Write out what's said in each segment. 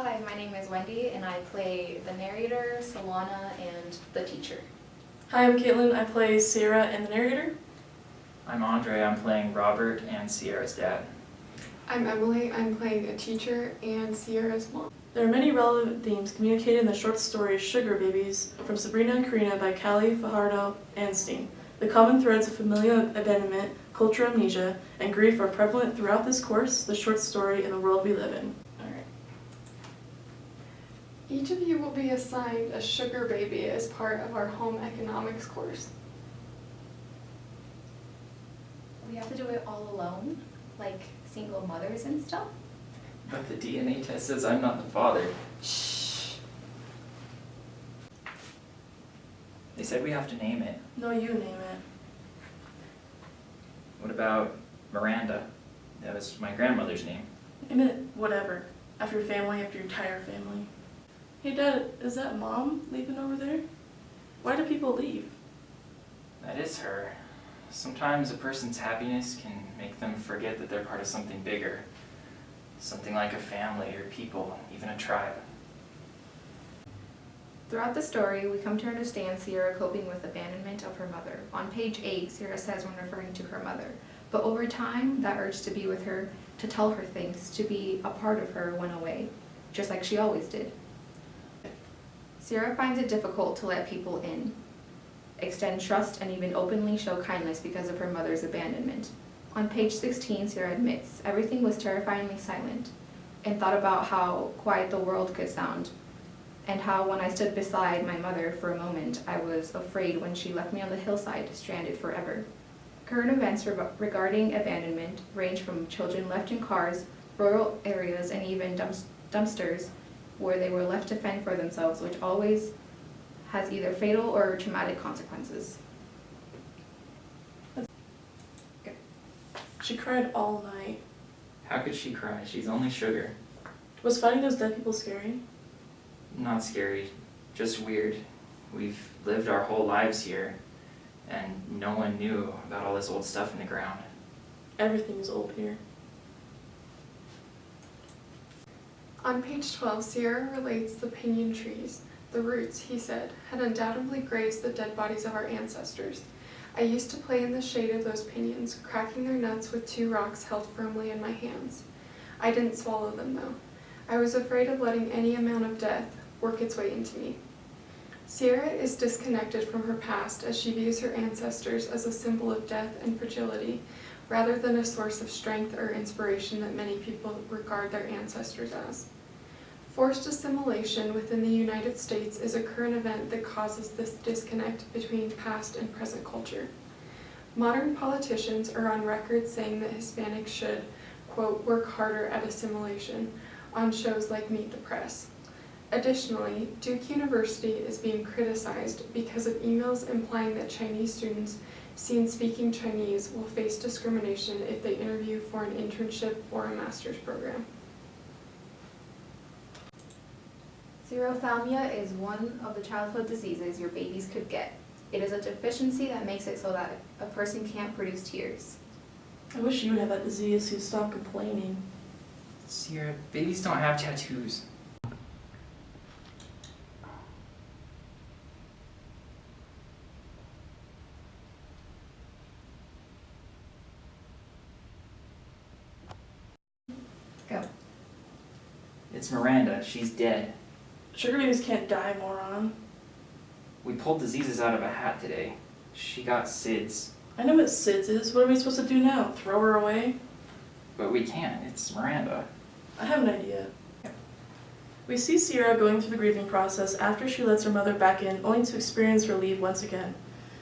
Hi, my name is Wendy and I play the narrator, Solana, and the teacher. Hi, I'm Caitlin. I play Sierra and the narrator. I'm Andre. I'm playing Robert and Sierra's dad. I'm Emily. I'm playing a teacher and Sierra's mom. There are many relevant themes communicated in the short story Sugar Babies from Sabrina and Karina by Callie Fajardo Anstein. The common threads of familial abandonment, cultural amnesia, and grief are prevalent throughout this course, the short story, and the world we live in. Each of you will be assigned a sugar baby as part of our home economics course. We have to do it all alone, like single mothers and stuff. But the DNA test says I'm not the father. Shh. They said we have to name it. No, you name it. What about Miranda? That was my grandmother's name. Name it whatever. After your family, after your entire family. Hey Dad, is that Mom leaving over there? Why do people leave? That is her. Sometimes a person's happiness can make them forget that they're part of something bigger. Something like a family or people, even a tribe. Throughout the story, we come to understand Sierra coping with abandonment of her mother. On page 8, Sierra says when referring to her mother. But over time, that urge to be with her, to tell her things, to be a part of her went away, just like she always did. Sierra finds it difficult to let people in, extend trust, and even openly show kindness because of her mother's abandonment. On page 16, Sierra admits everything was terrifyingly silent, and thought about how quiet the world could sound, and how when I stood beside my mother for a moment, I was afraid when she left me on the hillside, stranded forever. Current events regarding abandonment range from children left in cars, rural areas, and even dumpsters, where they were left to fend for themselves, which always has either fatal or traumatic consequences. She cried all night. How could she cry? She's only sugar. Was fighting those dead people scary? Not scary, just weird. We've lived our whole lives here, and no one knew about all this old stuff in the ground. Everything is old here. On page 12, Sierra relates the pinyon trees. The roots, he said, had undoubtedly grazed the dead bodies of our ancestors. I used to play in the shade of those pinyons, cracking their nuts with 2 rocks held firmly in my hands. I didn't swallow them, though. I was afraid of letting any amount of death work its way into me. Sierra is disconnected from her past as she views her ancestors as a symbol of death and fragility, rather than a source of strength or inspiration that many people regard their ancestors as. Forced assimilation within the United States is a current event that causes this disconnect between past and present culture. Modern politicians are on record saying that Hispanics should, quote, work harder at assimilation on shows like Meet the Press. Additionally, Duke University is being criticized because of emails implying that Chinese students seen speaking Chinese will face discrimination if they interview for an internship or a master's program. Xerophthalmia is one of the childhood diseases your babies could get. It is a deficiency that makes it so that a person can't produce tears. I wish you would have that disease so you'd stop complaining. Sierra, babies don't have tattoos. Go. It's Miranda. She's dead. Sugar babies can't die, moron. We pulled diseases out of a hat today. She got SIDS. I know what SIDS is. What are we supposed to do now? Throw her away? But we can't. It's Miranda. I have an idea. We see Sierra going through the grieving process after she lets her mother back in, only to experience relief once again.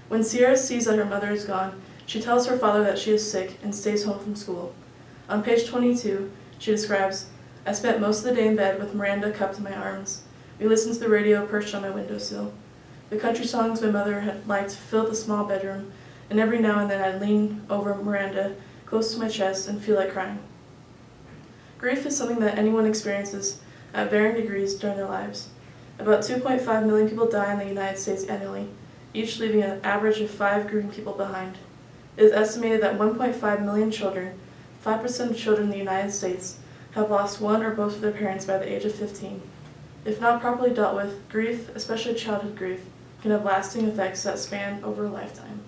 When Sierra sees that her mother is gone, she tells her father that she is sick and stays home from school. On page 22, she describes, I spent most of the day in bed with Miranda cupped in my arms. We listened to the radio perched on my windowsill. The country songs my mother had liked filled the small bedroom, and every now and then I'd lean over Miranda, close to my chest, and feel like crying. Grief is something that anyone experiences at varying degrees during their lives. About 2.5 million people die in the United States annually, each leaving an average of 5 grieving people behind. It is estimated that 1.5 million children, 5% of children in the United States, have lost one or both of their parents by the age of 15. If not properly dealt with, grief, especially childhood grief, can have lasting effects that span over a lifetime.